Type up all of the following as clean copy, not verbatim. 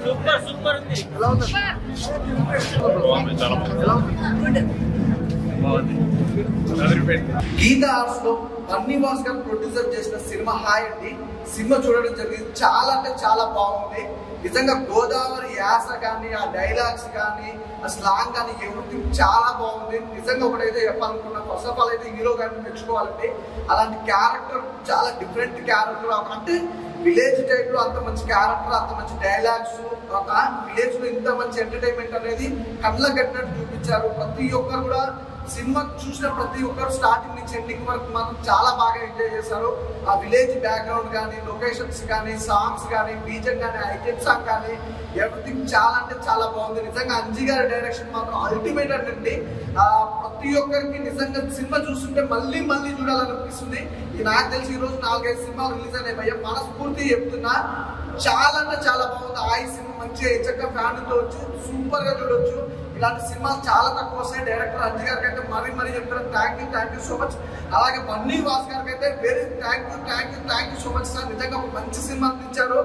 Super super ఉంది. Gita arts లో బన్నీవాస్ గారు ప్రొడ్యూసర్ చేసిన సినిమా హాయ్ అండి. సినిమా చూడడం జరిగింది. చాలా అంటే చాలా బాగుంది. నిజంగా గోదావరి యాస కానీ, ఆ డైలాగ్స్ కానీ, ఆ స్లాంగ్ కానీ ఎవ్రీథింగ్ చాలా బాగుంది. నిజంగా ఒకటైతే చెప్పాలనుకున్నా, ఫస్ట్ ఆఫ్ ఆల్ అయితే హీరో గారిని మెచ్చుకోవాలంటే అలాంటి క్యారెక్టర్ చాలా డిఫరెంట్ క్యారెక్టర్. అంటే విలేజ్ టైప్ లో అంత మంచి క్యారెక్టర్, అంత మంచి డైలాగ్స్, ఒక విలేజ్ లో ఇంత మంచి ఎంటర్టైన్మెంట్ అనేది కళ్ళ కట్టినట్టు చూపించారు. ప్రతి ఒక్కరు కూడా సినిమా చూసిన ప్రతి ఒక్కరు స్టార్టింగ్ నుంచి ఎండింగ్ వరకు మాత్రం చాలా బాగా ఎంజాయ్ చేశారు. ఆ విలేజ్ బ్యాక్గ్రౌండ్ కానీ, లొకేషన్స్ కానీ, సాంగ్స్ కానీ, బీజం కానీ, ఐటెమ్ సాంగ్ కానీ ఎవ్రీథింగ్ చాలా అంటే చాలా బాగుంది. నిజంగా అంజీ గారి డైరెక్షన్ మాత్రం అల్టిమేట్ అండి. ప్రతి ఒక్కరికి నిజంగా సినిమా చూస్తుంటే మళ్ళీ మళ్ళీ చూడాలనిపిస్తుంది. నాకు తెలిసి ఈ రోజు 4-5 సినిమాలు రిలీజ్ అయినాయి భయ్య. మనస్ఫూర్తి చెప్తున్నా, చాలా అంటే చాలా బాగుంది. ఆ సినిమా మంచిగా చక్కగా ఫ్యామిలీతో వచ్చి సూపర్ గా చూడొచ్చు. ఇలాంటి సినిమాలు చాలా తక్కువ వస్తాయి. డైరెక్టర్ అంజీ గారికి అయితే మరీ చెప్తారు థ్యాంక్ యూ సో మచ్. అలాగే బన్నీవాస్ గారికి అయితే very thank you so much sir. నిజంగా ఒక మంచి సినిమా అందించారు.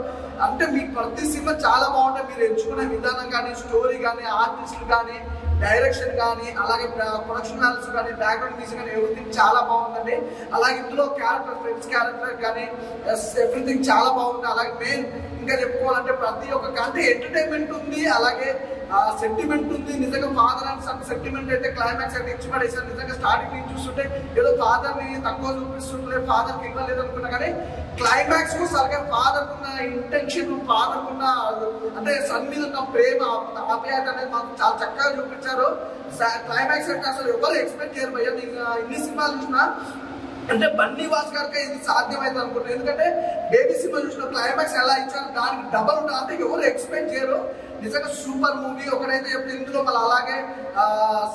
అంటే మీ ప్రతి సినిమా చాలా బాగుంటాయి. మీరు ఎంచుకునే విధానం కానీ, స్టోరీ కానీ, ఆర్టిస్టులు కానీ, డైరెక్షన్ కానీ, అలాగే ప్రొడక్షన్ వాల్యూస్ కానీ, బ్యాక్గ్రౌండ్ మ్యూజిక్ కానీ ఎవ్రీథింగ్ చాలా బాగుందండి. అలాగే ఇందులో క్యారెక్టర్, ఫ్రెండ్స్ క్యారెక్టర్ కానీ ఎవ్రీథింగ్ చాలా బాగుంది. అలాగే మెయిన్ ఇంకా చెప్పుకోవాలంటే ప్రతి ఒక్క అంటే ఎంటర్టైన్మెంట్ ఉంది, అలాగే సెంటిమెంట్ ఉంది. నిజంగా ఫాదర్ అండ్ సన్ సెంటిమెంట్ అయితే క్లైమాక్స్ అయితే ఇచ్చి పడేసారు. నిజంగా స్టార్టింగ్ నుంచి చూస్తుంటే ఏదో ఫాదర్ ని తక్కువ చూపిస్తుంటే, ఫాదర్ కి ఇవ్వలేదు అనుకున్నా కానీ క్లైమాక్స్ కు సరిగా ఫాదర్ కున్న ఇంటెన్షన్, ఫాదర్ కున్న అంటే సన్ మీద ఉన్న ప్రేమ, ఆప్యాయత అనేది మాకు చాలా చక్కగా చూపించారు. క్లైమాక్స్ అంటే అసలు ఎవరు ఎక్స్పెక్ట్ చేయరు భయ్య. ఇన్ని సినిమాలు చూసినా అంటే బన్నీవాస్ గారికి ఇది సాధ్యమైంది అనుకుంటున్నాను. ఎందుకంటే బేబీ సినిమా చూసిన క్లైమాక్స్ ఎలా ఇచ్చారు దానికి డబల్ ఉంటుంది. అంటే ఎవరు ఎక్స్పెక్ట్ చేయరు. నిజంగా సూపర్ మూవీ. ఒకటైతే చెప్తే ఇందులో మళ్ళీ అలాగే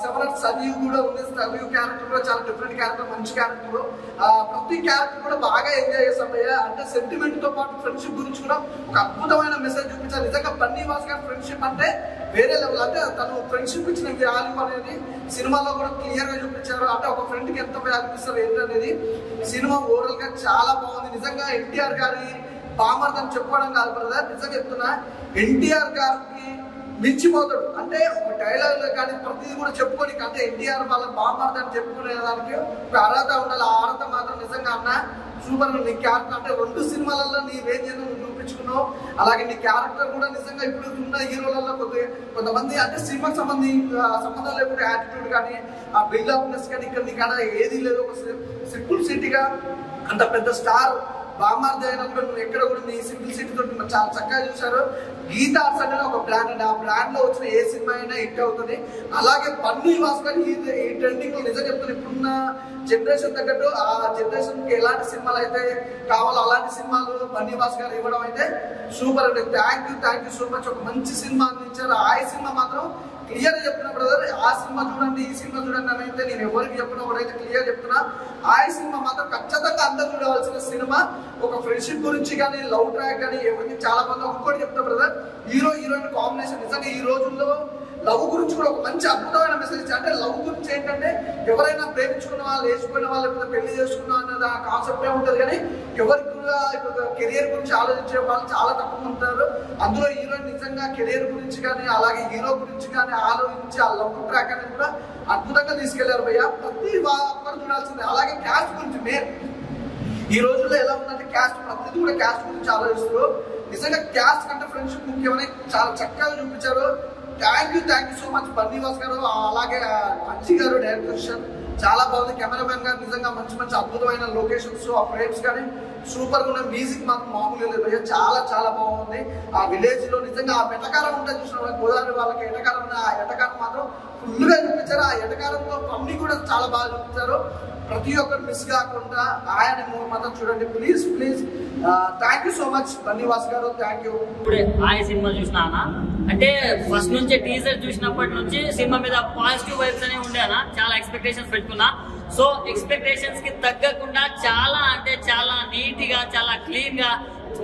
సెవరత్ సజీవ్ కూడా ఉంది. సజీవ్ క్యారెక్టర్ కూడా చాలా డిఫరెంట్ క్యారెక్టర్, మంచి క్యారెక్టర్. ప్రతి క్యారెక్టర్ కూడా బాగా ఎంజాయ్ చేస్తాం. అంటే సెంటిమెంట్ తో పాటు ఫ్రెండ్షిప్ గురించి కూడా ఒక అద్భుతమైన మెసేజ్ చూపించారు. నిజంగా బన్నీవాస్ గారి ఫ్రెండ్షిప్ అంటే వేరే లెవెల్. అంటే తను ఫ్రెండ్షిప్ ఇచ్చిన వాల్యూ అనేది సినిమాలో కూడా క్లియర్ గా చూపించారు. అంటే ఒక ఫ్రెండ్ కి ఎంత వాల్యూ ఇస్తారు ఏంటనేది సినిమా ఓవరాల్ గా చాలా బాగుంది. నిజంగా ఎన్టీఆర్ గారి బామర్ది అని చెప్పుకోవడం కాదు బ్రదర్, నిజంగా చెప్తున్నా. ఎన్టీఆర్ గారికి మించిపోతాడు. అంటే ఒక డైలాగ్ కానీ ప్రతిదీ కూడా చెప్పుకొని, అంటే ఎన్టీఆర్ వాళ్ళ బామర్ది అని చెప్పుకునే దానికి ఒక అర్హత ఉండాలి. ఆ అర్హత మాత్రం నిజంగా అన్న సూపర్. నీ క్యారెక్టర్ అంటే 2 సినిమాలలో నీ రేంజ్ ఏదో నువ్వు చూపించుకున్నావు. అలాగే నీ క్యారెక్టర్ కూడా నిజంగా ఇప్పుడు ఉన్న హీరోలలో కొంతమంది అంటే సినిమాకి సంబంధం లేకుండా యాటిట్యూడ్ కానీ, ఆ బిల్డప్నెస్ కానీ ఇక్కడ నీకన్నా ఏది లేదు. ఒక సింపుల్ సిటీగా అంత పెద్ద స్టార్ బామార్ది అయినా కూడా నువ్వు ఎక్కడ కూడా నీ సింపుల్ సిటీ తోటి చాలా చక్కగా చూశారు. గీతా ఆర్ట్స్ అనేది ఒక బ్రాండ్ అండి. ఆ బ్రాండ్ లో వచ్చిన ఏ సినిమా అయినా హిట్ అవుతుంది. అలాగే బన్నీవాస్ గారు ఈ ట్రెండింగ్ లో నిజం చెప్తున్నారు. ఇప్పుడున్న జనరేషన్ తగ్గట్టు ఆ జనరేషన్ కి ఎలాంటి సినిమాలు అయితే కావాలో అలాంటి సినిమాలు బన్నీవాస్ గారు ఇవ్వడం అయితే సూపర్ అండి. Thank you so much. ఒక మంచి సినిమా అందించారు. ఆ సినిమా మాత్రం క్లియర్ గా చెప్తున్నా బ్రదర్, ఆ సినిమా చూడండి, ఈ సినిమా చూడండి అని అయితే నేను ఎవరికి చెప్పినా ఒకటైతే క్లియర్ చెప్తున్నా. ఆ సినిమా మాత్రం ఖచ్చితంగా అందరూ చూడవలసిన సినిమా. ఒక ఫ్రెండ్షిప్ గురించి కానీ, లవ్ ట్రాక్ కానీ ఎవరికి చాలా మంది ఒక్కటి చెప్తా బ్రదర్, హీరోయిన్ కాంబినేషన్ నిజంగా ఈ రోజుల్లో లవ్ గురించి కూడా ఒక మంచి అద్భుతమైన మెసేజ్. అంటే లవ్ గురించి ఏంటంటే ఎవరైనా ప్రేమించుకున్న వాళ్ళు, లేచిపోయిన వాళ్ళు, లేకపోతే పెళ్లి చేసుకున్న అన్నది ఆ కాన్సెప్టే ఉంటుంది. కానీ ఎవరికి కూడా ఇప్పుడు కెరియర్ గురించి ఆలోచించే వాళ్ళు చాలా తక్కువ ఉంటారు. అందులో హీరోయిన్ నిజంగా కెరియర్ గురించి కానీ, అలాగే హీరో గురించి కానీ ఆలోచించి ఆ లవ్ ట్రాక్ అనేది కూడా అద్భుతంగా తీసుకెళ్లారు భయ్య. ప్రతి ఒక్కరు చూడాల్సిందే. అలాగే క్యాస్ట్ గురించి మెయిన్ ఈ రోజుల్లో ఎలా ఉందంటే క్యాస్ట్, ప్రతిదీ కూడా క్యాస్ట్ గురించి ఆలోచిస్తారు. నిజంగా క్యాస్ట్ కంటే ఫ్రెండ్షిప్ ముఖ్యమని చాలా చక్కగా చూపించారు. Thank you so much Bunny Vas గారు. అలాగే అంజీ గారు డైరెక్షన్ చాలా బాగుంది. కెమెరామెన్ గారు నిజంగా మంచి అద్భుతమైన లొకేషన్స్, ఆ ఫ్రేమ్స్ కానీ సూపర్ గా ఉన్న. మ్యూజిక్ మాత్రం మామూలుగా లేదు భయ్య, చాలా బాగుంది. ఆ విలేజ్ లో నిజంగా ఆ ఎటకారం ఉంటుంది చూసిన గోదావరి వాళ్ళకి ఎటకారం ఉంది. ఆ ఎటకారం మాత్రం ఫుల్ గా చూపించారు. ఆ ఎటకారంతో పమ్మి కూడా చాలా బాగా చూపించారు. ప్రతి ఒక్కరు మిస్ కాకుండా ఆయన మూవీ మాత్రం చూడండి please. Thank you so much Bunny Vas garu. Thank you. ఇప్పుడే ఆ సినిమా చూసినా అంటే ఫస్ట్ నుంచి టీజర్ చూసినప్పటి నుంచి సినిమా మీద పాజిటివ్ వైబ్స్ అనేవి ఉండే అన్న. చాలా ఎక్స్పెక్టేషన్స్ పెట్టుకున్నా. సో ఎక్స్పెక్టేషన్స్ కి తగ్గకుండా చాలా అంటే చాలా నీట్ గా, చాలా క్లీన్ గా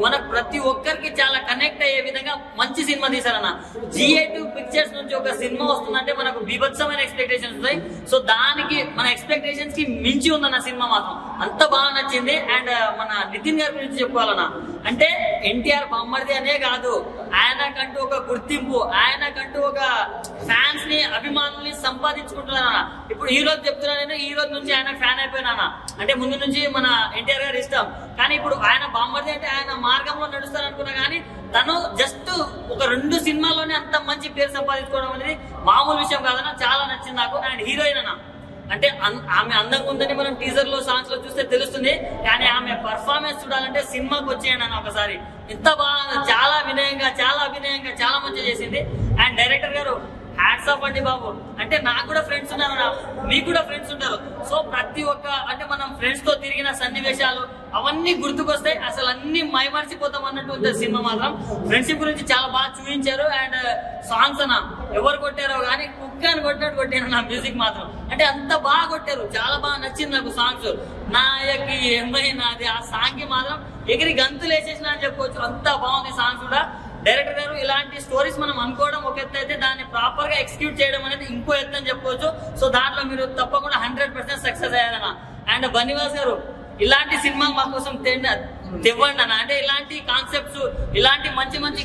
మనకు ప్రతి ఒక్కరికి చాలా కనెక్ట్ అయ్యే విధంగా మంచి సినిమా తీశారన్న. G8 పిక్చర్స్ నుంచి ఒక సినిమా వస్తుందంటే మనకు బీభత్సమైన ఎక్స్పెక్టేషన్స్ ఉంటాయి. సో దానికి మన ఎక్స్పెక్టేషన్స్ కి మించి ఉందన్న సినిమా మాత్రం అంత బాగా నచ్చింది. అండ్ మన నితిన్ గారి గురించి చెప్పుకోవాలన్నా, అంటే ఎన్టీఆర్ బామ్మర్ది అనే కాదు, ఆయనకంటూ ఒక గుర్తింపు, ఆయనకంటూ ఒక ఫ్యాన్స్ ని అభిమానుల్ని సంపాదించుకుంటున్నాను. ఇప్పుడు ఈ రోజు చెప్తున్నా, నేను ఈ రోజు నుంచి ఆయన ఫ్యాన్ అయిపోయినా. అంటే ముందు నుంచి మన ఎన్టీఆర్ గారు ఇష్టం, కానీ ఇప్పుడు ఆయన బామ్మర్ది అంటే ఆయన మార్గంలో నడుస్తారనుకున్నా, కానీ తను జస్ట్ ఒక 2 సినిమాల్లోనే అంత మంచి పేరు సంపాదించుకోవడం అనేది మామూలు విషయం కాదన్న. చాలా నచ్చింది నాకు. అండ్ హీరోయిన్ అన్న, అంటే ఆమె అందంగా ఉందని మనం టీజర్ లో సాంగ్స్ లో చూస్తే తెలుస్తుంది, కానీ ఆమె పర్ఫార్మెన్స్ చూడాలంటే సినిమాకి వచ్చేయండి అన్న ఒకసారి. ఇంత బాగా, చాలా వినయంగా, చాలా అభినయంగా, చాలా మంచిగా చేసింది. అండ్ డైరెక్టర్ గారు హ్యాట్స్ ఆఫ్ అండి బాబు. అంటే నాకు కూడా ఫ్రెండ్స్ ఉన్నారు, మీకు కూడా ఫ్రెండ్స్ ఉంటారు. సో ప్రతి ఒక్క, అంటే మనం ఫ్రెండ్స్ తో తిరిగిన సన్నివేశాలు అవన్నీ గుర్తుకొస్తాయి, అసలు అన్ని మైమర్చిపోతాం అన్నట్టు ఉంటుంది సినిమా మాత్రం. ఫ్రెండ్షిప్ గురించి చాలా బాగా చూపించారు. అండ్ సాంగ్స్ అన్న ఎవరు కొట్టారో కానీ కుక్కని కొట్టినట్టు కొట్టారు నా మ్యూజిక్ మాత్రం. అంటే అంత బాగా కొట్టారు, చాలా బాగా నచ్చింది నాకు సాంగ్స్. నాయకి ఏమైనాది ఆ సాంగ్ కి మాత్రం ఎగిరి గంతులు వేసేసిన అని చెప్పుకోవచ్చు, అంత బాగుంది సాంగ్స్ కూడా. డైరెక్టర్ గారు ఇలాంటి స్టోరీస్ మనం అనుకోవడం ఒక ఎత్తు అయితే, దాన్ని ప్రాపర్ గా ఎగ్జిక్యూట్ చేయడం అనేది ఇంకో ఎత్తు అని చెప్పుకోవచ్చు. సో దాంట్లో మీరు తప్పకుండా 100% సక్సెస్ అయ్యారన్న. అండ్ బన్నివాస్ గారు ఇలాంటి సినిమా మా కోసం తెవ్వండి అన్న. అంటే ఇలాంటి కాన్సెప్ట్స్, ఇలాంటి మంచి మంచి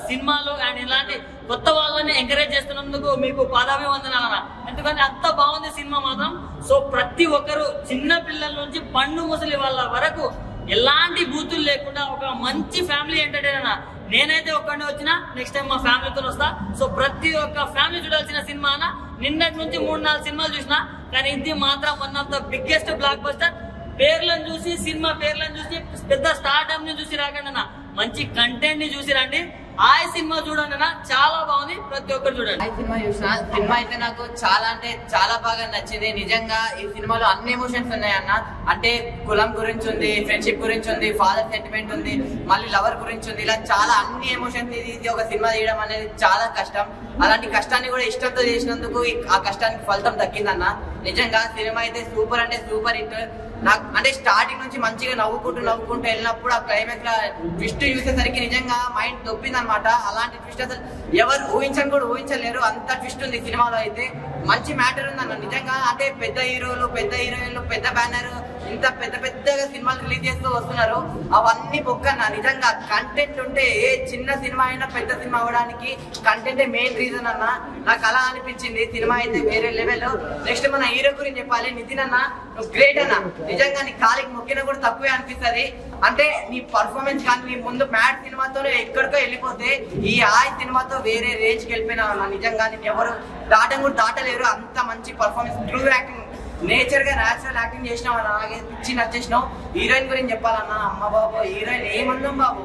సినిమాలు అండ్ ఇలాంటి కొత్త వాళ్ళని ఎంకరేజ్ చేస్తున్నందుకు మీకు పాదాభివందనాలన్న. ఎందుకంటే అంత బాగుంది సినిమా మాత్రం. సో ప్రతి ఒక్కరు, చిన్న పిల్లల నుంచి పండు ముసలి వాళ్ళ వరకు ఎలాంటి బూతులు లేకుండా ఒక మంచి ఫ్యామిలీ ఎంటర్టైనర్. నేనైతే ఒక్కడే వచ్చినా, నెక్స్ట్ టైం మా ఫ్యామిలీతో వస్తా. సో ప్రతి ఒక్క ఫ్యామిలీ చూడాల్సిన సినిమా అన్న. నిన్నటి నుంచి 3-4 సినిమాలు చూసినా, కానీ ఇది మాత్రం one of the biggest block buster. పేర్లను చూసి, సినిమా పేర్లను చూసి, పెద్ద స్టార్టప్ ని చూసి రాకండి అన్న, మంచి కంటెంట్ ని చూసి రండి. ఆ సినిమా చూడండి అన్న, చాలా బాగుంది, ప్రతి ఒక్కరు చూడండి. ఆ సినిమా చూసిన సినిమా అయితే నాకు చాలా అంటే చాలా బాగా నచ్చింది. నిజంగా ఈ సినిమాలో అన్ని ఎమోషన్స్ ఉన్నాయన్న. అంటే కులం గురించి ఉంది, ఫ్రెండ్షిప్ గురించి ఉంది, ఫాదర్ సెంటిమెంట్ ఉంది, మళ్ళీ లవర్ గురించి ఉంది, ఇలా చాలా అన్ని ఎమోషన్స్. ఇది ఒక సినిమా తీయడం అనేది చాలా కష్టం. అలాంటి కష్టాన్ని కూడా ఇష్టంతో చేసినందుకు ఆ కష్టానికి ఫలితం దక్కిందన్న. నిజంగా సినిమా అయితే సూపర్ అంటే సూపర్ హిట్. నాకు అంటే స్టార్టింగ్ నుంచి మంచిగా నవ్వుకుంటూ వెళ్ళినప్పుడు ఆ క్లైమాక్స్ లో ట్విస్ట్ చూసేసరికి నిజంగా మైండ్ దొబ్బింది అనమాట. అలాంటి ట్విస్ట్ అసలు ఎవరు ఊహించలేరు, అంత ట్విస్ట్ ఉంది సినిమాలో. అయితే మంచి మ్యాటర్ ఉందన్న నిజంగా. అంటే పెద్ద హీరోలు, పెద్ద హీరోయిన్లు, పెద్ద బ్యానర్, ఇంత పెద్దగా సినిమాలు రిలీజ్ చేస్తూ వస్తున్నారు. అవన్నీ పొక్కన్న. నిజంగా కంటెంట్ ఉంటే ఏ చిన్న సినిమా అయినా పెద్ద సినిమా అవ్వడానికి కంటెంటే మెయిన్ రీజన్ అన్న. నాకు అలా అనిపించింది. సినిమా అయితే వేరే లెవెల్. నెక్స్ట్ మన హీరో గురించి చెప్పాలి. నితిన్ అన్న నువ్వు గ్రేట్ అన్న. నిజంగా నీ కాలికి మొక్కినా కూడా తక్కువే అనిపిస్తుంది. అంటే నీ పర్ఫార్మెన్స్ కానీ, నీ ముందు మ్యాట్ సినిమాతోనే ఎక్కడికో వెళ్ళిపోతే ఈ సినిమాతో వేరే రేంజ్ కి వెళ్ళిపోయినావు అన్న. నిజంగా నేను ఎవరు దాటలేరు, అంత మంచి పర్ఫార్మెన్స్. ట్రూ యాక్టింగ్, నేచర్ గా న్యాచురల్ యాక్టింగ్ చేసినావు అన్న. అలాగే పిచ్చి నచ్చేసినావు. హీరోయిన్ గురించి చెప్పాలన్నా, అమ్మ బాబు హీరోయిన్ ఏమందం బాబు.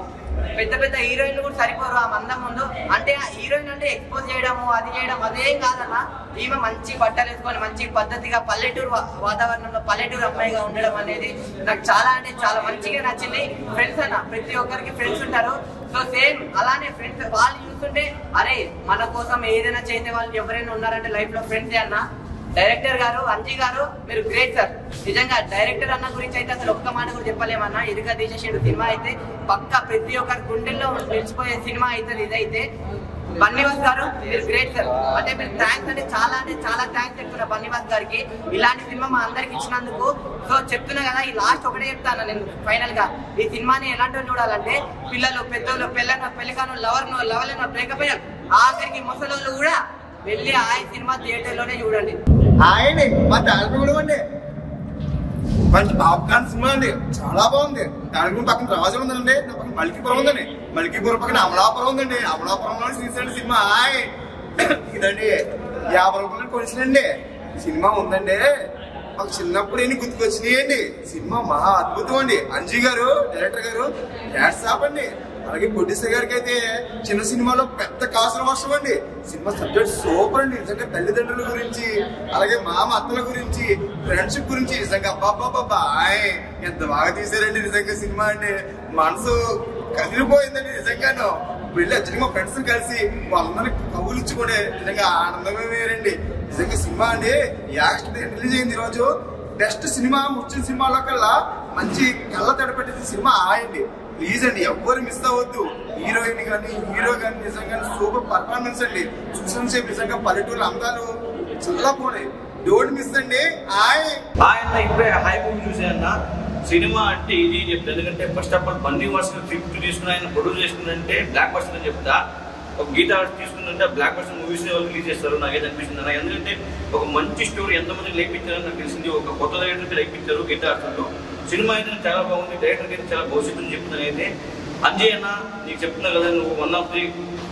పెద్ద హీరోయిన్లు కూడా సరిపోరు ఆ మందం ముందు. అంటే ఆ హీరోయిన్ అంటే ఎక్స్పోజ్ చేయడము, అది చేయడం అదేం కాదన్న. ఈమె మంచి బట్టలు వేసుకొని మంచి పద్ధతిగా పల్లెటూరు వాతావరణంలో పల్లెటూరు అమ్మాయిగా ఉండడం అనేది నాకు చాలా అంటే చాలా మంచిగా నచ్చింది. ఫ్రెండ్స్ అన్న, ప్రతి ఒక్కరికి ఫ్రెండ్స్ ఉంటారు. సో సేమ్ అలానే ఫ్రెండ్స్ వాళ్ళు చూస్తుంటే, అరే మన కోసం ఏదైనా చేసే వాళ్ళు ఎవరైనా ఉన్నారంటే లైఫ్ లో ఫ్రెండ్సే అన్న. డైరెక్టర్ గారు, అంజీ గారు, మీరు గ్రేట్ సార్. నిజంగా డైరెక్టర్ అన్న గురించి అయితే అసలు ఒక్క మాట కూడా చెప్పలేమన్నా. ఇదిగా తీసేసాడు సినిమా అయితే పక్కా ప్రతి ఒక్కరి గుండెల్లో నిలిచిపోయే సినిమా అవుతుంది ఇదైతే. బన్నివాస్ గారు మీరు గ్రేట్ సార్. అంటే మీరు థ్యాంక్స్ అంటే చాలా థ్యాంక్స్ చెప్తున్నా బన్నివాస్ గారికి, ఇలాంటి సినిమా మా అందరికి ఇచ్చినందుకు. సో చెప్తున్నా కదా, ఈ లాస్ట్ ఒకటే చెప్తాను నేను ఫైనల్ గా. ఈ సినిమాని ఎలాంటి చూడాలంటే పిల్లలు, పెద్దోళ్ళు, పెళ్ళికాను, లవర్లను బ్రేకప్ అయిన ఆఖరికి ముసలోళ్ళు కూడా వెళ్ళి ఆ సినిమా థియేటర్ లోనే చూడండి. ఆయనే మా తాలపూర్ కూడా అండి మంచి పాప్కార్న్ సినిమా అండి, చాలా బాగుంది. తాలపూర్ పక్కన రాజు ఉందండి, నా పక్కన మల్కీపురం ఉందండి, మల్కీపురం పక్కన అమలాపురం ఉందండి, అమలాపురంలో తీసాడు సినిమా. ఇదండి 50 రూపాయలు కొనిసినండి సినిమా ఉందండి. మాకు చిన్నప్పుడు ఎన్ని గుర్తుకొచ్చినాయండి. సినిమా మహా అద్భుతం అండి. అంజీ గారు డైరెక్టర్ గారు హ్యాట్స్ ఆఫ్ అండి. అలాగే ప్రొడ్యూసర్ గారికి అయితే చిన్న సినిమాలో పెద్ద కాసుల వర్షం అండి. సినిమా సబ్జెక్ట్ సూపర్ అండి. నిజంగా తల్లిదండ్రుల గురించి, అలాగే మామ అత్తల గురించి, ఫ్రెండ్షిప్ గురించి నిజంగా అబ్బాబ్బాబ్బా ఎంత బాగా తీసారండి. నిజంగా సినిమా అండి మనసు కదిలిపోయిందండి. నిజంగాను వెళ్ళి వచ్చి మా ఫ్రెండ్స్ కలిసి వాళ్ళందరినీ కబులించుకునే నిజంగా ఆనందమే వేరండి. నిజంగా సినిమా అండి రిలీజ్ అయింది ఈరోజు. బెస్ట్ సినిమా వచ్చిన సినిమాలో కల్లా మంచి కళ్ళ తడిపెట్టిన సినిమా ఆయండి. ప్లీజ్ అండి ఎవ్వరు మిస్ అవ్వద్దు. హీరోయిన్ కానీ హీరో కానీ నిజంగా సూపర్ పర్ఫార్మెన్స్ అండి. చూసిన సేపు నిజంగా పల్లెటూరు అందాలు చాలా పోయి. డోంట్ మిస్ అండి. హాయ్ అన్న ఇప్పుడే హాయ్ మూవీ చూసాయన్న. సినిమా అంటే ఇది చెప్తా, ఎందుకంటే first of all Bunny version script తీసుకుని ఆయన ప్రొడ్యూస్ చేసుకుందంటే బ్లాక్ బస్టర్ అని చెప్తా. ఒక గీత తీసుకుందంటే బ్లాక్ బస్టర్ మూవీస్ వాళ్ళు రిలీజ్ చేస్తారు. నాకైతే అనిపిస్తుంది అన్న. ఎందుకంటే ఒక మంచి స్టోరీ ఎంతమందికి లేపించారని నాకు తెలిసింది. ఒక కొత్త డైరెక్టర్కి లేపించారు గీత ఆడుతుంటూ. సినిమా అయితే చాలా బాగుంది. డైరెక్టర్కి అయితే చాలా భవిష్యత్తు అని చెప్తున్నాను. అయితే అంజయ్ అన్న నీకు చెప్తున్నా కదా, నువ్వు one of the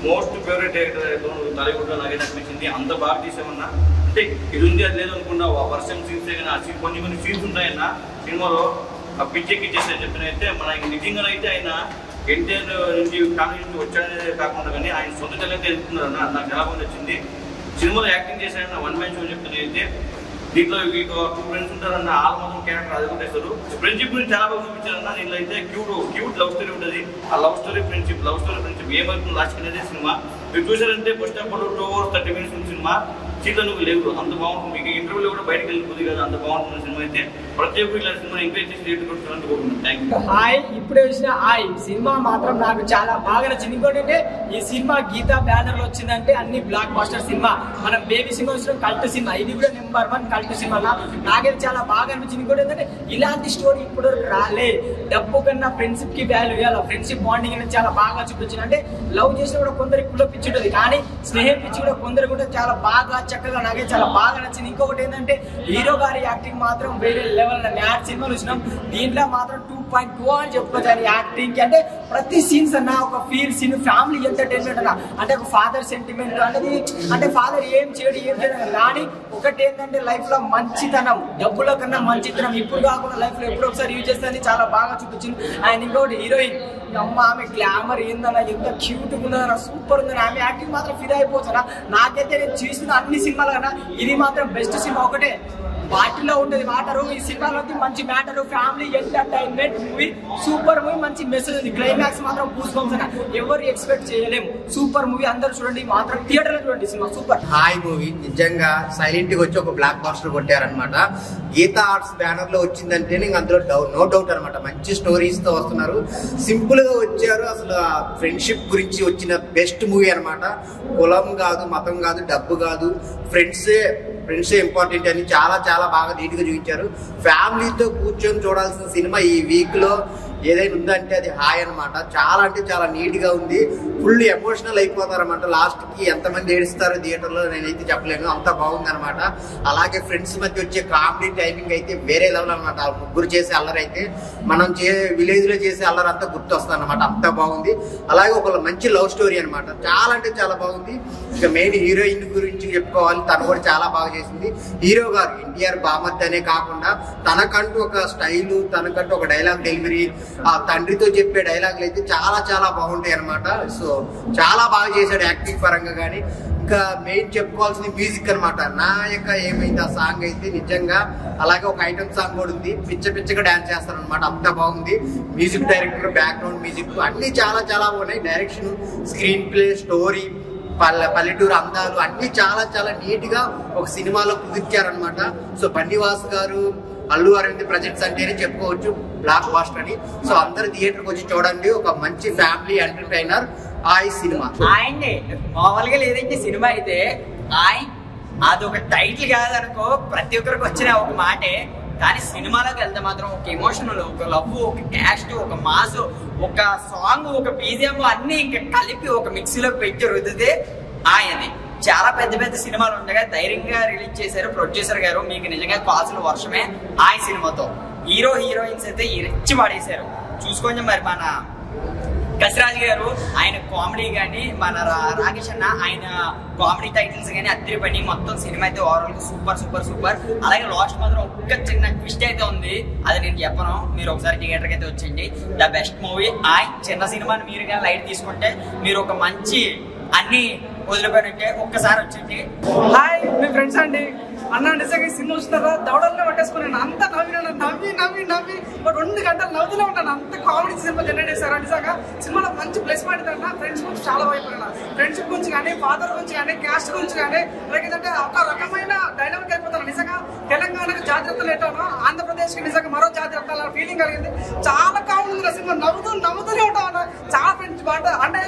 most favourite director అయితే నువ్వు టాలీవుడ్లో నాకైతే అనిపించింది. అంత బాగా తీసామన్నా. అంటే ఇది ఉంది అది లేదు అనుకున్నా, వర్షం సీన్స్ కానీ ఆ సీన్ కొన్ని సీన్స్ ఉన్నాయన్న సినిమాలో ఆ పిచ్చెక్కిచ్చేసి చెప్పిన. అయితే మన నిజంగానైతే ఆయన ఎన్టీఆర్ నుంచి ఫ్యామిలీ నుంచి వచ్చాడనే కాకుండా కానీ ఆయన సొంత చెల్లెంటే వెళ్తున్నారన్న. నాకు చాలా బాగా నచ్చింది. సినిమాలో యాక్టింగ్ చేశాడన్న. వన్ మ్యాన్ షో చెప్తున్నా. అయితే దీంట్లో వీళ్ళు 2 ఫ్రెండ్స్ ఉంటారన్న. ఆల్ మాత్రం క్యారెక్టర్ అది కూడా ఇస్తారు. ఫ్రెండ్షిప్ గురించి చాలా బాగా చూపించారన్న. దీంట్లో అయితే క్యూట్ లవ్ స్టోరీ ఉంటుంది. ఆ లవ్ స్టోరీ ఫ్రెండ్షిప్ ఏమవుతుంది లాస్ట్ అనేది సినిమా. మీరు చూసారంటే first of all 2 hours 30 minutes ఉంది సినిమా. సీట్లో నువ్వు లేవు, అంత బాగుంటుంది. మీకు ఇంటర్వ్యూలో కూడా బయటకు వెళ్ళిపోతుంది కదా, అంత బాగుంటుంది సినిమా. అయితే ప్రతి ఒక్కరు ఇలా సినిమా ఎంకరేజ్ చేసి థియేటర్ కొట్టుకోవాలని కోరుకుంటున్నాను. Thank you. హాయ్ ఇప్పుడే వచ్చిన హాయ్ సినిమా మాత్రం నాకు చాలా బాగా నచ్చింది. ఇంకోటి అంటే ఈ సినిమా గీతా బ్యానర్ లో వచ్చిందంటే అన్ని బ్లాక్ బస్టర్ సినిమా. మనం బేబీ సినిమా వచ్చిన కల్ట్ సినిమా, ఇది కూడా నెంబర్ 1 కల్ట్ సినిమా. నాకైతే చాలా బాగా అనిపించింది. ఇంకోటి ఏంటంటే ఇలాంటి స్టోరీ ఇప్పుడు రాలే. డబ్బు కన్నా ఫ్రెండ్షిప్ కి వాల్యూ ఇవ్వాలి. ఫ్రెండ్షిప్ బాండింగ్ అనేది చాలా బాగా చూపించింది. అంటే లవ్ చేసిన కూడా కొందరికి కూడా పిచ్చి ఉంటుంది, కానీ స్నేహం పిచ్చి కూడా కొందరు కూడా చాలా బాగా చక్కగా నాకైతే చాలా బాగా నచ్చింది. ఇంకొకటి ఏంటంటే హీరో గారి యాక్టింగ్ మాత్రం వేరే లెవెల్. మ్యాట్ సినిమాలు వచ్చినాం, దీంట్లో మాత్రం 2.2 అని చెప్పుకోవచ్చు. ఆయన యాక్టింగ్ కి అంటే ప్రతి సీన్స్ అన్న ఒక ఫీల్ సీన్, ఫ్యామిలీ ఎంటర్టైన్మెంట్ అన్న. అంటే ఒక ఫాదర్ సెంటిమెంట్ అనేది, అంటే ఫాదర్ ఏం చేయడం కానీ ఒకటి ఏంటంటే లైఫ్ లో మంచితనం, డబ్బుల కన్నా మంచితనం ఇప్పుడు కాకుండా లైఫ్ లో ఎప్పుడో ఒకసారి యూజ్ చేస్తే చాలా బాగా చూపించింది. ఆయన ఇంకొకటి హీరోయిన్ అమ్మ, ఆమె గ్లామర్ ఏందన్నా, ఎంత క్యూట్ ఉన్నదన్న, సూపర్ ఉందని. ఆమె యాక్టింగ్ మాత్రం ఫిదా అయిపోతున్నా. నాకైతే నేను చూసిన అన్ని సినిమాల కన్నా ఇది మాత్రం బెస్ట్ సినిమా. ఒకటే వాటిలో ఉంటుంది వాటరు. ఈ సినిమాలో మంచి matter, family entertainment movie, super movie, మంచి మెసేజ్ ఉంది. క్లైమాక్స్ మాత్రం గూస్ బంప్స్ అన్న, ఎవరు ఎక్స్పెక్ట్ చేయలేము. సూపర్ మూవీ, అందరూ చూడండి. మాత్రం థియేటర్ లో చూడండి సినిమా సూపర్. హాయ్ మూవీ నిజంగా సైలెంట్ గా వచ్చి ఒక బ్లాక్ బాస్టర్ కొట్టారనమాట. గీతా ఆర్ట్స్ బ్యానర్ లో వచ్చిందంటే అందులో నో డౌట్ అనమాట. మంచి స్టోరీస్ తో వస్తున్నారు, సింపుల్ గా వచ్చారు. అసలు ఫ్రెండ్షిప్ గురించి వచ్చిన బెస్ట్ మూవీ అనమాట. కులం కాదు, మతం కాదు, డబ్బు కాదు, ఫ్రెండ్సే ఇంపార్టెంట్ అని చాలా చాలా బాగా నీట్ గా చూపించారు. ఫ్యామిలీతో కూర్చొని చూడాల్సిన సినిమా ఈ వీక్ లో ఏదైనా ఉందంటే అది హాయ్ అనమాట. చాలా అంటే చాలా నీట్ గా ఉంది. Full emotional అయిపోతారన్నమాట. లాస్ట్ కి ఎంతమంది ఏడుస్తారో థియేటర్ లో నేనైతే చెప్పలేను, అంత బాగుంది అనమాట. అలాగే ఫ్రెండ్స్ మధ్య వచ్చే కామెడీ టైమింగ్ అయితే వేరే లెవెల్ అనమాట. ముగ్గురు చేసే అల్లరి అయితే మనం విలేజ్ లో చేసే అల్లరి అంతా గుర్తొస్తుంది అనమాట. అంత బాగుంది. అలాగే ఒక మంచి లవ్ స్టోరీ అనమాట. చాలా అంటే చాలా బాగుంది. ఇక మెయిన్ హీరోయిన్ గురించి చెప్పుకోవాలి, తను కూడా చాలా బాగా చేసింది. హీరో గారు ఎన్టీఆర్ బామర్ది అనే కాకుండా తనకంటూ ఒక స్టైలు, తనకంటూ ఒక డైలాగ్ డెలివరీ, ఆ తండ్రితో చెప్పే డైలాగులు అయితే చాలా చాలా బాగుంటాయి అనమాట. సో చాలా బాగా చేశాడు యాక్టింగ్ పరంగా. కానీ ఇంకా మెయిన్ చెప్పుకోవాల్సింది మ్యూజిక్ అనమాట. నాయక ఏమైంది ఆ సాంగ్ అయితే నిజంగా. అలాగే ఒక ఐటమ్ సాంగ్ కూడా ఉంది, పిచ్చగా డాన్స్ చేస్తారు అనమాట. అంత బాగుంది. మ్యూజిక్ డైరెక్టర్, బ్యాక్గ్రౌండ్ మ్యూజిక్ అన్ని చాలా చాలా బాగున్నాయి. డైరెక్షన్, స్క్రీన్ ప్లే, స్టోరీ, పల్లెటూరు అందాలు అన్ని చాలా చాలా నీట్ గా ఒక సినిమాలో కుదిర్చారనమాట. సో బన్నీవాస్ గారు, అల్లు అరవింద్ ప్రజెంట్స్ అంటేనే చెప్పుకోవచ్చు బ్లాక్ బాస్టర్ అని. సో అందరు థియేటర్కి వచ్చి చూడండి. ఒక మంచి ఫ్యామిలీ ఎంటర్టైనర్ హాయ్ సినిమా. ఆయనే మామూలుగా లేదంటే సినిమా అయితే అదొక టైటిల్ కాదనుకో, ప్రతి ఒక్కరికి వచ్చిన ఒక మాటే. కానీ సినిమాలోకి వెళ్తే మాత్రం ఒక ఎమోషనల్, ఒక లవ్, ఒక క్యాస్ట్, ఒక మాస్, ఒక సాంగ్, ఒక బీజిఎం అన్ని ఇంకా కలిపి ఒక మిక్సీలో పెట్టి రుద్దితే ఆయనది. చాలా పెద్ద పెద్ద సినిమాలు ఉండగా ధైర్యంగా రిలీజ్ చేశారు ప్రొడ్యూసర్ గారు. మీకు నిజంగా కాసులు వర్షమే ఆ సినిమాతో. హీరోయిన్స్ అయితే ఇచ్చి పడేశారు. చూసుకోండి మరి మన కసిరాజ్ గారు, ఆయన కామెడీ కానీ, మన రాకేష్ అన్న ఆయన కామెడీ టైటిల్స్ కానీ అద్దరి పని. మొత్తం సినిమా అయితే ఓవరాల్ సూపర్. అలాగే లాస్ట్ మాత్రం ఒక్క చిన్న ట్విస్ట్ అయితే ఉంది, అది నేను చెప్పను. మీరు ఒకసారి థియేటర్కి అయితే వచ్చేయండి. ద బెస్ట్ మూవీ చిన్న సినిమాని మీరు కానీ లైట్ తీసుకుంటే మీరు ఒక మంచి అన్ని వదిలిపోయినట్టే. ఒక్కసారి వచ్చేయండి. హాయ్ మీ ఫ్రెండ్స్ అండి. అన్న నిజంగా సినిమా వస్తున్నారా దవడల్లో పట్టేసుకున్నాను. అంత నవ్వి 2 గంటలు నవ్వుతూనే ఉంటాను. అంత కామెడీ సినిమా జనరేట్ చేశారు. నిజంగా సినిమాలో మంచి ప్లస్ పాయింట్ అన్న ఫ్రెండ్స్ గురించి చాలా వైపు. ఫ్రెండ్షిప్ గురించి కానీ, ఫాదర్ గురించి కానీ, క్యాస్ట్ గురించి కానీ, లేదంటే ఒక రకమైన డైనామిక్ అయిపోతాను. నిజంగా తెలంగాణకు జాగ్రత్తలు ఎట్టానో ఆంధ్రప్రదేశ్కి నిజంగా మరో జాగ్రత్త ఫీలింగ్ కలిగింది. చాలా కామెడీ ఉంది సినిమా, నవ్వుతూనే ఉంటాం అన్న. చాలా ఫ్రెండ్స్ బాగా అంటే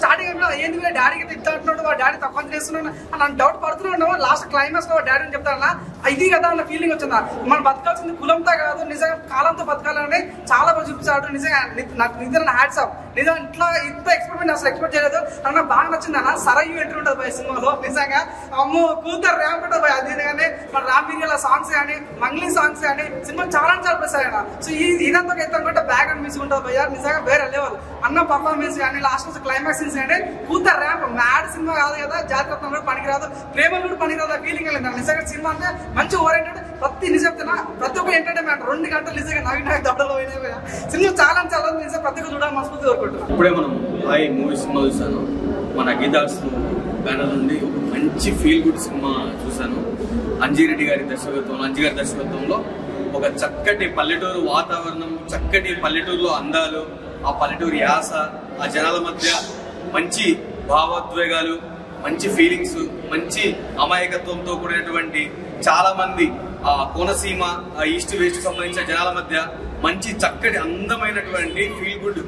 స్టార్టింగ్ ఏంటి డాడీకి తిట్టా అంటున్నాడు, వాడు డాడీ తప్పని చేస్తున్నాడు అని డౌట్ పడుతూనే ఉన్నాము. లాస్ట్ క్లైమాక్స్ లో డాడీ అని చెప్తారన్నా ఇది కదా అన్న ఫీలింగ్ వచ్చిందా. మనం బతకాల్సింది కులంతో కాదు, నిజంగా కాలంతో బతకాలని చాలా బాగా చూపించాడు. నిజంగా నాకు నిజంగా హ్యాట్స్ ఆఫ్. నిజంగా ఇట్లా ఇంత ఎక్స్పెరిమెంట్ అసలు ఎక్స్పెక్ట్ చేయలేదు. నాకు బాగా నచ్చింది అన్న. సరయు ఎంట్రీ ఉంటుంది భయ సినిమాలో. నిజంగా అమ్మో కూతురు ర్యాంప్ ఉంటుంది భయ. అది కానీ మన రామ్ మిరియల సాంగ్స్ కానీ మంగ్లీ సాంగ్స్ కానీ సినిమా చాలా ప్లస్ అయినా. సో ఇదంతా ఎత్తుకుంటే బ్యాక్ అండ్ మ్యూజిక్ ఉంటుంది భయ. నిజంగా వేరే లెవెల్ అన్న పర్ఫార్మెన్స్ కానీ లాస్ట్ క్లైమాక్స్ సీన్స్ కానీ కూతురు ర్యాంప్. మ్యాడ్ సినిమా కాదు కదా, జాతరత్నం కూడా పనికిరాదు, ప్రేమలు కూడా పనికిరాదు ఫీలింగ్ వెళ్ళింది. నిజంగా సినిమా అంటే మంచి ఓరియంటెడ్, ప్రతి నిజం ప్రతి ఒక్క ఎంటర్టైన్మెంట్ 2 గంటలు నిజంగా నవ్వి దొడ్డలో పోయినా సినిమా చాలా నిజంగా ప్రతి ఒక్క చూడాలి మనస్ఫూర్తి కోరుకుంటున్నాను. ఇప్పుడే మనం హాయ్ మూవీ సినిమా చూసాను. మన గీతార్స్ బ్యానర్ నుండి ఒక మంచి ఫీల్ గుడ్ సినిమా చూశాను. అంజిరెడ్డి గారి దర్శకత్వంలో ఒక చక్కటి పల్లెటూరు వాతావరణం, చక్కటి పల్లెటూరులో అందాలు, ఆ పల్లెటూరు యాస, ఆ జనాల మధ్య మంచి భావోద్వేగాలు, మంచి ఫీలింగ్స్, మంచి అమాయకత్వంతో కూడినటువంటి చాలా మంది ఆ కోనసీమ, ఆ ఈస్ట్ వెస్ట్ సంబంధించిన జనాల మధ్య మంచి చక్కటి అందమైనటువంటి ఫీల్ గుడ్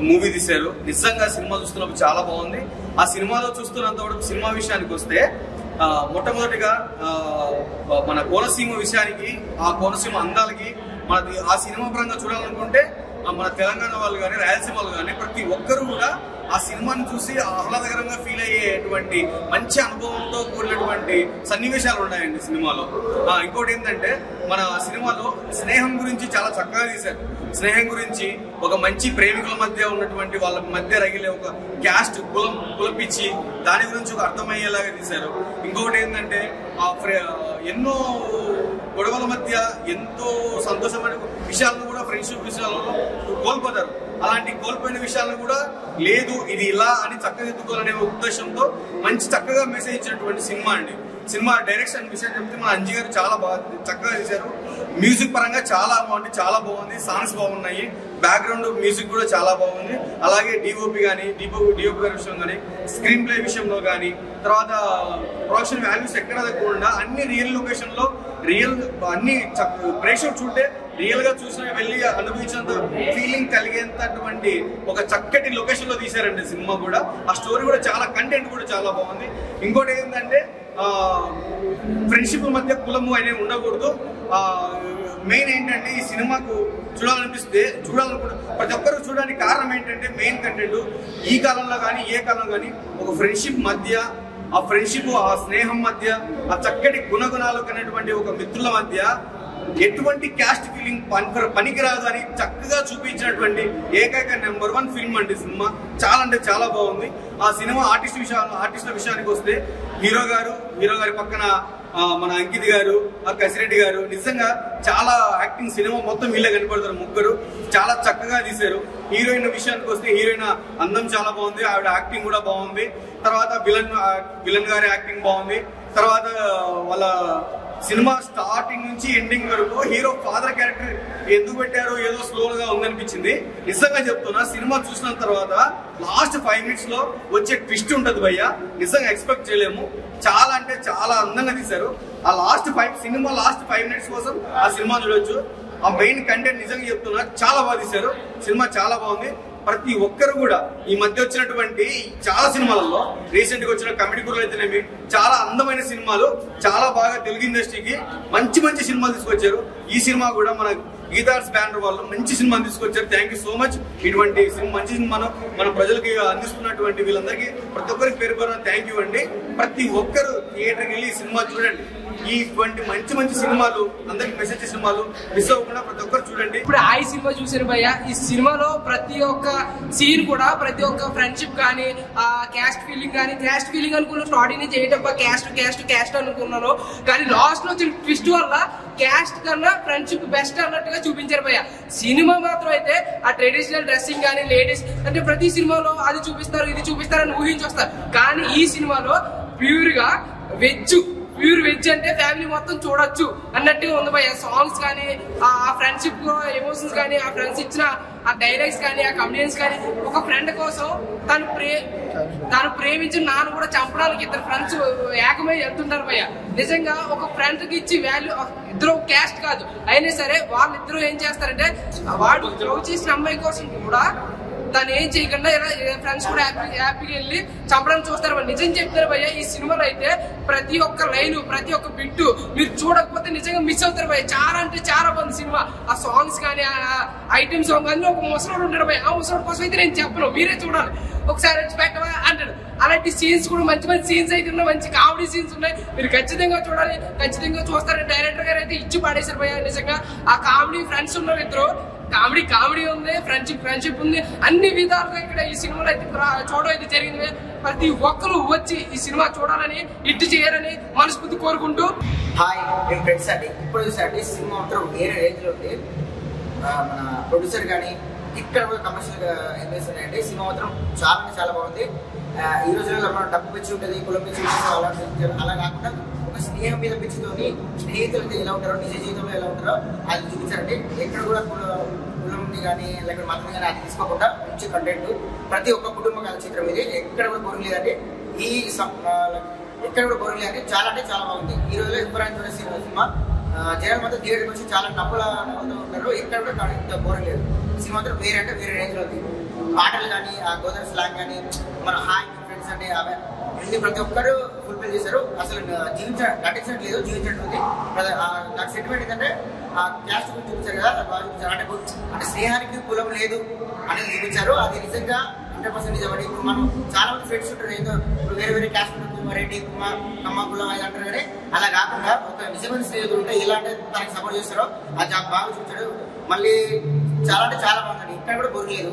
మూవీ తీశారు. నిజంగా సినిమా చూస్తున్నప్పుడు చాలా బాగుంది. ఆ సినిమాలో చూస్తున్నంత వరకు సినిమా విషయానికి వస్తే మొట్టమొదటిగా మన కోనసీమ విషయానికి, ఆ కోనసీమ అందాలకి మనది ఆ సినిమా పరంగా చూడాలనుకుంటే మన తెలంగాణ వాళ్ళు కానీ రాయలసీమ వాళ్ళు కానీ ప్రతి ఒక్కరు కూడా ఆ సినిమాని చూసి ఆహ్లాదకరంగా ఫీల్ అయ్యేటువంటి మంచి అనుభవంతో కూడినటువంటి సన్నివేశాలు ఉన్నాయండి సినిమాలో. ఇంకోటి ఏంటంటే మన సినిమాలో స్నేహం గురించి చాలా చక్కగా తీశారు. స్నేహం గురించి, ఒక మంచి ప్రేమికుల మధ్య ఉన్నటువంటి వాళ్ళ మధ్య రగిలే ఒక క్యాస్ట్ కులపిచ్చి దాని గురించి ఒక అర్థమయ్యేలాగా తీశారు. ఇంకొకటి ఏంటంటే ఎన్నో గొడవల మధ్య ఎంతో సంతోషమైన విషయాలను కూడా ఫ్రెండ్షిప్ విషయాలలో కోల్పోతారు. అలాంటి కోల్పోయిన విషయాలను కూడా లేదు ఇది ఇలా అని చక్కదిద్దుకోవాలనే ఉద్దేశంతో మంచి చక్కగా మెసేజ్ ఇచ్చినటువంటి సినిమా అండి. సినిమా డైరెక్షన్ విషయం చెప్తే మన అంజీ గారు చాలా బాగా చక్కగా చేశారు. మ్యూజిక్ పరంగా చాలా బాగుంది, సాంగ్స్ బాగున్నాయి, బ్యాక్గ్రౌండ్ మ్యూజిక్ కూడా చాలా బాగుంది. అలాగే డిఓపి గారి విషయం కానీ, స్క్రీన్ ప్లే విషయంలో కానీ, తర్వాత ప్రొడక్షన్ వాల్యూస్ ఎక్కడ తగ్గకుండా అన్ని రియల్ లొకేషన్ లో అన్ని ప్రేక్షకులు చూస్తే రియల్ గా చూసిన వెళ్ళి అనుభవించినంత ఫీలింగ్ కలిగేంతటువంటి ఒక చక్కటి లొకేషన్ లో తీశారండి సినిమా కూడా. ఆ స్టోరీ కూడా చాలా, కంటెంట్ కూడా చాలా బాగుంది. ఇంకోటి ఏంటంటే ఫ్రెండ్షిప్ మధ్య కులము అనేది ఉండకూడదు. మెయిన్ ఏంటంటే ఈ సినిమాకు చూడాలనుకుంటే ప్రతి ఒక్కరు చూడడానికి కారణం ఏంటంటే మెయిన్ కంటెంట్ ఈ కాలంలో కానీ ఏ కాలంలో కానీ ఒక ఫ్రెండ్షిప్ మధ్య, ఆ ఫ్రెండ్షిప్, ఆ స్నేహం మధ్య, ఆ చక్కటి గుణగుణాలు కనేటువంటి ఒక మిత్రుల మధ్య ఎటువంటి క్యాస్ట్ ఫీలింగ్ పనికిరాదు అని చక్కగా చూపించినటువంటి ఏకైక నెంబర్ 1 ఫిల్మ్ అండి సినిమా. చాలా అంటే చాలా బాగుంది. ఆ సినిమా ఆర్టిస్టుల విషయానికి వస్తే హీరో గారి పక్కన మన అంకిత్ గారు, కసిరెడ్డి గారు నిజంగా చాలా యాక్టింగ్, సినిమా మొత్తం వీళ్ళే కనపడతారు. ముగ్గురు చాలా చక్కగా తీశారు. హీరోయిన్ విషయానికి వస్తే హీరోయిన్ అందం చాలా బాగుంది, ఆవిడ యాక్టింగ్ కూడా బాగుంది. తర్వాత విలన్ గారి యాక్టింగ్ బాగుంది. తర్వాత వాళ్ళ సినిమా స్టార్టింగ్ నుంచి ఎండింగ్ వరకు హీరో ఫాదర్ క్యారెక్టర్ ఎందుకు పెట్టారో ఏదో స్లోగా ఉందనిపించింది. నిజంగా చెప్తున్నా, సినిమా చూసిన తర్వాత లాస్ట్ 5 minutes లో వచ్చే ట్విస్ట్ ఉంటది భయ్య, నిజంగా ఎక్స్పెక్ట్ చేయలేము. చాలా అంటే చాలా అందంగా తీశారు. ఆ సినిమా లాస్ట్ 5 minutes కోసం ఆ సినిమా చూడొచ్చు. ఆ మెయిన్ కంటెంట్ నిజంగా చెప్తున్నా చాలా బాగా తీశారు. సినిమా చాలా బాగుంది. ప్రతి ఒక్కరు కూడా ఈ మధ్య వచ్చినటువంటి చాలా సినిమాలలో, రీసెంట్ గా వచ్చిన కమెడీ గురులు అయితేనేమి, చాలా అందమైన సినిమాలు, చాలా బాగా తెలుగు ఇండస్ట్రీకి మంచి సినిమాలు తీసుకొచ్చారు. ఈ సినిమా కూడా మన గీతార్స్ బ్యానర్ వాళ్ళు మంచి సినిమాని తీసుకొచ్చారు. Thank you so much. ఇటువంటి మంచి సినిమాను మన ప్రజలకి అందిస్తున్నటువంటి వీళ్ళందరికీ ప్రతి ఒక్కరికి పేరు పేరున థ్యాంక్ యూ అండి. ప్రతి ఒక్కరు థియేటర్కి వెళ్ళి ఈ సినిమా చూడండి. ఇటువంటి మంచి సినిమాలు, అందరికి మెసేజ్ సినిమాలు మిస్ అవ్వకుండా ప్రతి ఒక్కరు చూడండి. ఇప్పుడు ఆ సినిమా చూసారు భయ్య. ఈ సినిమాలో ప్రతి ఒక్క సీన్ కూడా, ప్రతి ఒక్క ఫ్రెండ్షిప్ కానీ, ఆ క్యాస్ట్ ఫీలింగ్ అనుకున్న స్టార్టింగ్ నుంచి ఏంటప్ప క్యాస్ట్ అనుకున్నాను. కానీ లాస్ట్ లో వచ్చిన ట్విస్ట్ వల్ల క్యాస్ట్ కన్నా ఫ్రెండ్షిప్ బెస్ట్ అన్నట్టుగా చూపించారు భయ్య. సినిమా మాత్రం అయితే ఆ ట్రెడిషనల్ డ్రెస్సింగ్ కానీ, లేడీస్ అంటే ప్రతి సినిమాలో అది చూపిస్తారు, ఇది చూపిస్తారని ఊహించి వస్తారు. కానీ ఈ సినిమాలో ప్యూర్ గా వెజ్ ప్యూర్ వెజ్ అంటే ఫ్యామిలీ మొత్తం చూడొచ్చు అన్నట్టుగా ఉంది భయ్య. సాంగ్స్ కానీ ఆ ఫ్రెండ్షిప్ ఎమోషన్స్ కానీ ఆ ఫ్రెండ్స్ ఇచ్చిన ఆ డైలాగ్స్ కానీ ఆ కమెడియన్స్ కానీ ఒక ఫ్రెండ్ కోసం తను ప్రేమించిన నాన్న కూడా చంపడానికి ఇద్దరు ఫ్రెండ్స్ ఏకమై వెళ్తుంటారు భయ్య. నిజంగా ఒక ఫ్రెండ్ కి ఇచ్చి వాల్యూ, ఇద్దరు క్యాస్ట్ కాదు అయినా సరే వాళ్ళిద్దరూ ఏం చేస్తారంటే వాడు లవ్ చేసిన అమ్మాయి కోసం కూడా దాన్ని ఏం చేయకుండా ఫ్రెండ్స్ కూడా హ్యాపీగా వెళ్ళి చంపడానికి చూస్తారు. నిజం చెప్తారు భయ్య, ఈ సినిమాలో అయితే ప్రతి ఒక్క లైన్ ప్రతి ఒక్క బిట్టు మీరు చూడకపోతే నిజంగా మిస్ అవుతారు భయ్య. చాలా అంటే చాలా బాగుంది సినిమా. ఆ సాంగ్స్ కానీ ఆ ఐటమ్ సాంగ్ కానీ ఒక ముసలోడు ఉంటాడు భయ్య, ఆ ముసలోడు కోసం అయితే నేను చెప్పను, మీరే చూడాలి ఒకసారి ఎక్స్పెక్ట్ అంటాడు. అలాంటి సీన్స్ కూడా మంచి మంచి సీన్స్ అయితే ఉన్నాయి, మంచి కామెడీ సీన్స్ ఉన్నాయి, మీరు ఖచ్చితంగా చూడాలి, ఖచ్చితంగా చూస్తారు. డైరెక్టర్ గారు అయితే ఇచ్చి పడేశారు భయ్య. నిజంగా ఆ కామెడీ ఫ్రెండ్స్ ఉన్నారు ఇద్దరు, కామెడీ ఉంది, ఫ్రెండ్షిప్ ఉంది, అన్ని విధాలుగా ఇక్కడ ఈ సినిమాలో అయితే చూడడం అయితే జరిగింది. ప్రతి ఒక్కరు వచ్చి ఈ సినిమా చూడాలని ఇట్టు చేయాలని మనస్ఫూర్తి కోరుకుంటూ. హాయ్, మేము ఫ్రెండ్స్ అండి. ఇప్పుడు చూసండి సినిమా మాత్రం వేరే రేంజ్ లో ఉంది. మన ప్రొడ్యూసర్ కానీ ఇక్కడ కూడా కమర్షియల్ గా ఇన్వెస్ట్ ఉన్నాయండి. సినిమా మాత్రం చాలా అంటే చాలా బాగుంది. ఈ రోజుల్లో మనం డబ్బు పిచ్చి ఉంటుంది, కులం పిచ్చి అలా కాకుండా ఒక స్నేహం మీద పిచ్చితోని స్నేహితులతో ఎలా ఉంటారో నిజ జీవితంలో ఎలా ఉంటారో అది చూపించారండి. ఎక్కడ కూడా కులంని కానీ లేకపోతే మతం కానీ అది తీసుకోకుండా మంచి కంటెంట్, ప్రతి ఒక్క కుటుంబ కథ చిత్రం ఇది. ఎక్కడ కూడా బోరింగ్ లేదండి, ఎక్కడ కూడా బోరింగ్ లేదండి. చాలా అంటే చాలా బాగుంది. ఈ రోజులో ఎవరైనా సినిమా జనాలు మాత్రం థియేటర్కి వచ్చి చాలా నవ్వుతూ ఉంటారు. ఎక్కడ కూడా బోరింగ్ లేదు. సినిమా మాత్రం వేరే అంటే వేరే రేంజ్ లో ఉంది. పాటలు కానీ ఆ గోదావరి స్లాంగ్ కానీ మన హాయ్ ఫ్రెండ్స్ అంటే అన్ని ప్రతి ఒక్కరు ఫుల్ఫిల్ చేశారు. అసలు నటించట్లేదు, జీవించట్లేదు. నాకు సెంటిమెంట్ ఏంటంటే ఆ క్యాస్ట్ గురించి చూపించారు కదా, బాగా చూపించారు. అంటే స్నేహానికి కులం లేదు అనేది చూపించారు. అది నిజంగా 100% నిజమండి. ఇప్పుడు మనం చాలా మంది ఫ్రెండ్స్ ఉంటారు, ఏదో ఇప్పుడు వేరే వేరే క్యాస్ట్ ఉంటుంది, రెడ్డి కమ్మ కులం అది అంటారు. కానీ అలా కాకుండా ఒక నిజమైన స్నేహితులు ఉంటే ఎలా అంటే తనకి సపోర్ట్ చేస్తారో అది బాగా చూపించాడు. మళ్ళీ చాలా అంటే చాలా బాగుందండి. ఇక్కడ కూడా బోరింగ్ లేదు.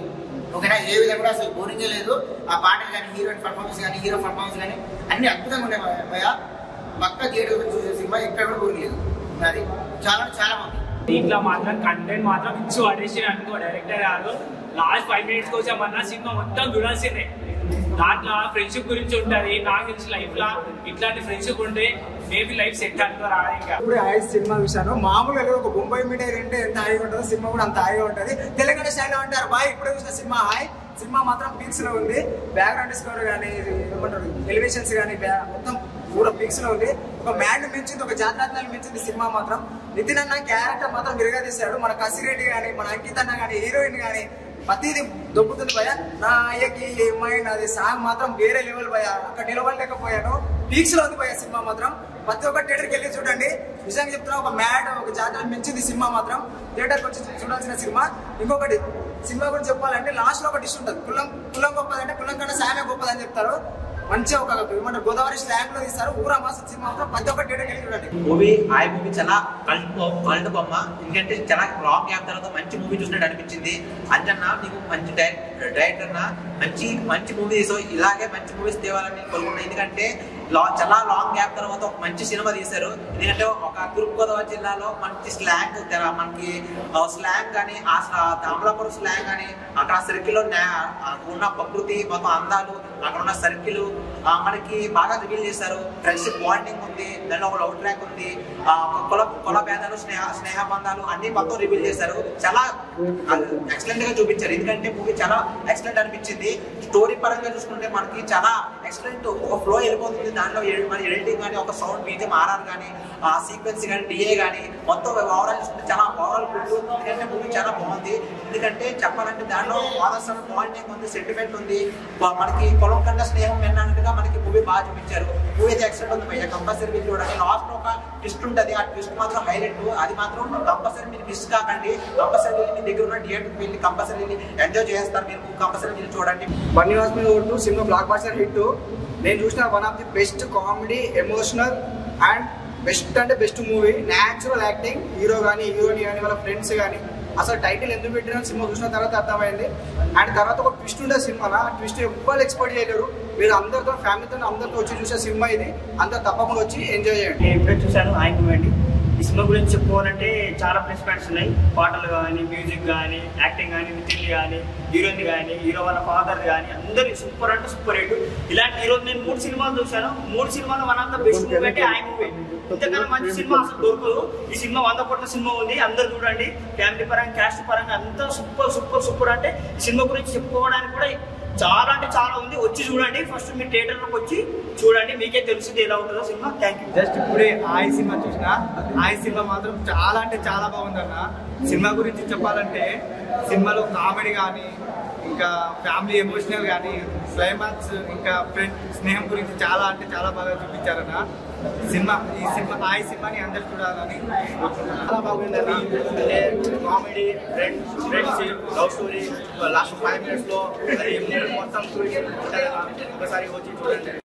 ఓకేనా, ఏ విధంగా కూడా అసలు బోరింగే లేదు. ఆ పాటలు కానీ హీరోయిన్ పర్ఫార్మెన్స్ కానీ హీరో పర్ఫార్మెన్స్ కానీ అన్ని అద్భుతంగా ఉండే భయ. పక్క థియేటర్ చూసే సినిమా ఎక్కడ కూడా బోరింగ్ లేదు. అది చాలా అంటే చాలా బాగుంది. దీంట్లో మాత్రం కంటెంట్ మాత్రం ఇచ్చి పడేసి అనుకో డైరెక్టర్ గారు. లాస్ట్ 5 minutes కోసం అన్న సినిమా మొత్తం చూడాల్సిందే. దాంట్లో ఫ్రెండ్షిప్ గురించి ఉంటుంది. నాకు తెలిసి లైఫ్ లా ఇట్లాంటి ఫ్రెండ్షిప్ ఉంటే మేబీ లైఫ్ సెట్ అనుకోరా. ఇంకా ఇప్పుడు హాయ్ సినిమా చూశాను. మామూలుగా ఒక బొంబాయి మిఠాయి అంటే ఎంత హాయిగా ఉంటుందో సినిమా కూడా అంత హాయిగా ఉంటుంది. తెలంగాణ స్టైల్లో అంటారు బాయ్. ఇప్పుడే చూసిన సినిమా హాయ్ సినిమా మాత్రం పీక్స్ లో ఉంది. బ్యాక్గ్రౌండ్ స్కోర్ కానీ ఏమంటారు ఎలివేషన్స్ కానీ మొత్తం పూర పీక్స్ లో ఉంది. ఒక మ్యాడ్ మించింది, ఒక జాతరత్నాలు మించింది సినిమా మాత్రం. నితిన్ అన్న క్యారెక్టర్ మాత్రం విరగదీశాడు. మన కసిరెడ్డి కానీ మన అంకిత్ అన్న కానీ హీరోయిన్ కానీ ప్రతిది దొబ్బుతుంది భయ. నా అయ్యకి మైండ్ అది సాంగ్ మాత్రం వేరే లెవెల్ భయ. అక్కడ నిలవలేకపోయాను. పీక్స్ లో ఉంది భయ సినిమా మాత్రం. ప్రతి ఒక్క థియేటర్కి వెళ్ళి చూడండి. నిజంగా చెప్తున్నా, ఒక మ్యాడ్ ఒక జాతర మించింది సినిమా మాత్రం. థియేటర్కి వచ్చి చూడాల్సిన సినిమా. ఇంకొకటి సినిమా గురించి చెప్పాలంటే లాస్ట్ లో ఒక డిష్ ఉంటుంది. కులం గొప్పదంటే కులం కన్నా సాయమే గొప్పదని చెప్తారు. మంచిగా ఒక ఏమంటారు గోదావరి స్లాంగ్ లో తీస్తారు. ఊరా మాసం సినిమా మాత్రం ప్రతి ఒక్క థియేటర్కి వెళ్ళి చూడండి. మూవీ చాలా కల్ట్ బొమ్మ. ఎందుకంటే చాలా లాంగ్ గ్యాప్ తర్వాత మంచి మూవీ చూసినట్టు అనిపించింది. అంజన్న నీకు మంచి డైరెక్టర్ అన్న మంచి మూవీ తీసావు. ఇలాగే మంచి మూవీస్ తేవాలని కోరుకున్నాను. ఎందుకంటే చాలా లాంగ్ గ్యాప్ తర్వాత ఒక మంచి సినిమా తీశారు. ఎందుకంటే ఒక తూర్పు గోదావరి జిల్లాలో మంచి స్లాంగ్, మనకి స్లాంగ్ కానీ అమలాపురం స్లాంగ్ కానీ అక్కడ సర్కిల్ లో ఉన్న ప్రకృతి మొత్తం అందాలు అక్కడ ఉన్న సర్కిల్ మనకి బాగా రివీల్ చేశారు. ఫ్రెండ్షిప్ బాండింగ్ ఉంది, దానిలో ఒక లవ్ ట్రాక్ ఉంది, కుల భేదాలు స్నేహ బంధాలు అన్ని మొత్తం రివీల్ చేశారు. చాలా ఎక్సలెంట్ గా చూపించారు. ఎందుకంటే మూవీ చాలా ఎక్సలెంట్ అనిపించింది. స్టోరీ పరంగా చూసుకుంటే మనకి చాలా ఎక్సలెంట్ ఒక ఫ్లో వెళ్ళిపోతుంది. దాంట్లో మన ఎడిటింగ్ కానీ ఒక సౌండ్ బీజిఎం ఆర్ఆర్ కానీ సీక్వెన్స్ కానీ డిఏ కానీ మొత్తం ఓవరాల్ చూసుకుంటే చాలా ఓవరాల్ గుడ్. ఎందుకంటే మూవీ చాలా బాగుంది. ఎందుకంటే చెప్పాలంటే దాంట్లో ఫాదర్స్ బాండింగ్ ఉంది, సెంటిమెంట్ ఉంది, మనకి పొలం కన్నా స్నేహం అన్నట్టుగా మనకి మూవీ బాగా చూపించారు. మూవీ అయితే ఎక్సలెంట్ ఉంది భయ్య. కంపల్సరీ మీరు చూడండి. లాస్ట్ ఒక ట్విస్ట్ ఉంటుంది. ఆ ట్విస్ట్ మాత్రం హైలైట్. అది మాత్రం కంపల్సరీ మీరు మిస్ కాకండి. కంపల్సరీ మీ దగ్గర ఉన్న థియేటర్కి వెళ్ళి కంపల్సరీ ఎంజాయ్ చేస్తారు. మీరు కంపల్సరీ మీరు చూడండి. బన్నీవాస్ మీద vote cinema block buster hit. నేను చూసిన one of the best comedy, emotional and best అంటే best movie. Natural acting, hero కానీ హీరోయిన్ కానీ వాళ్ళ ఫ్రెండ్స్ కానీ అసలు టైటిల్ ఎందుకు పెట్టినా సినిమా చూసిన తర్వాత అర్థమైంది. అండ్ తర్వాత ఒక ట్విస్ట్ ఉండే సినిమాలో ఆ ట్విస్ట్ ఎవ్వరు ఎక్స్పెక్ట్ చేయలేరు. మీరు అందరితో ఫ్యామిలీతో అందరితో వచ్చి చూసే సినిమా ఇది. అందరు తప్పకుండా వచ్చి ఎంజాయ్ చేయండి. నేను ఇప్పుడే చూశాను హాయ్ మూవీ అండి. ఈ ఈ సినిమా గురించి చెప్పుకోవాలంటే చాలా ప్లస్ పాయింట్స్ ఉన్నాయి. పాటలు కానీ, మ్యూజిక్ కానీ, యాక్టింగ్ కానీ, నితిన్ కానీ, హీరోయిన్ కానీ, హీరో వాళ్ళ ఫాదర్ కానీ అందరు సూపర్ అంటే సూపర్ హిట్. ఇలాంటి ఈరోజు నేను 3 సినిమాలు చూశాను. 3 సినిమాలు one of the best movie అంటే ఆ మూవీ. ఇంతకన్నా మంచి సినిమా అసలు దొరకదు. ఈ సినిమా 100 కోట్ల సినిమా ఉంది, అందరు చూడండి. ఫ్యామిలీ పరంగా, క్యాస్ట్ పరంగా అంతా సూపర్ సూపర్ సూపర్. అంటే ఈ సినిమా గురించి చెప్పుకోవడానికి కూడా చాలా అంటే చాలా ఉంది. వచ్చి చూడండి, ఫస్ట్ మీరు థియేటర్లోకి వచ్చి చూడండి, మీకే తెలుస్తుంది ఎలా ఉంటుందో సినిమా. Thank you. జస్ట్ ఇప్పుడే ఆయి సినిమా చూసిన, ఆయి సినిమా మాత్రం చాలా అంటే చాలా బాగుందన్న. సినిమా గురించి చెప్పాలంటే సినిమాలో కామెడీ కానీ, ఇంకా ఫ్యామిలీ ఎమోషనల్ కానీ, క్లైమాక్స్, ఇంకా ఫ్రెండ్ స్నేహం గురించి చాలా అంటే చాలా బాగా చూపించారన్న. సినిమా ఈ సినిమా ఆయి సినిమాని అందరు చూడాలని చాలా బాగుందండి. అంటే comedy, friendship, love story, last 5 minutes లో మొత్తం ఒకసారి వచ్చి చూడండి.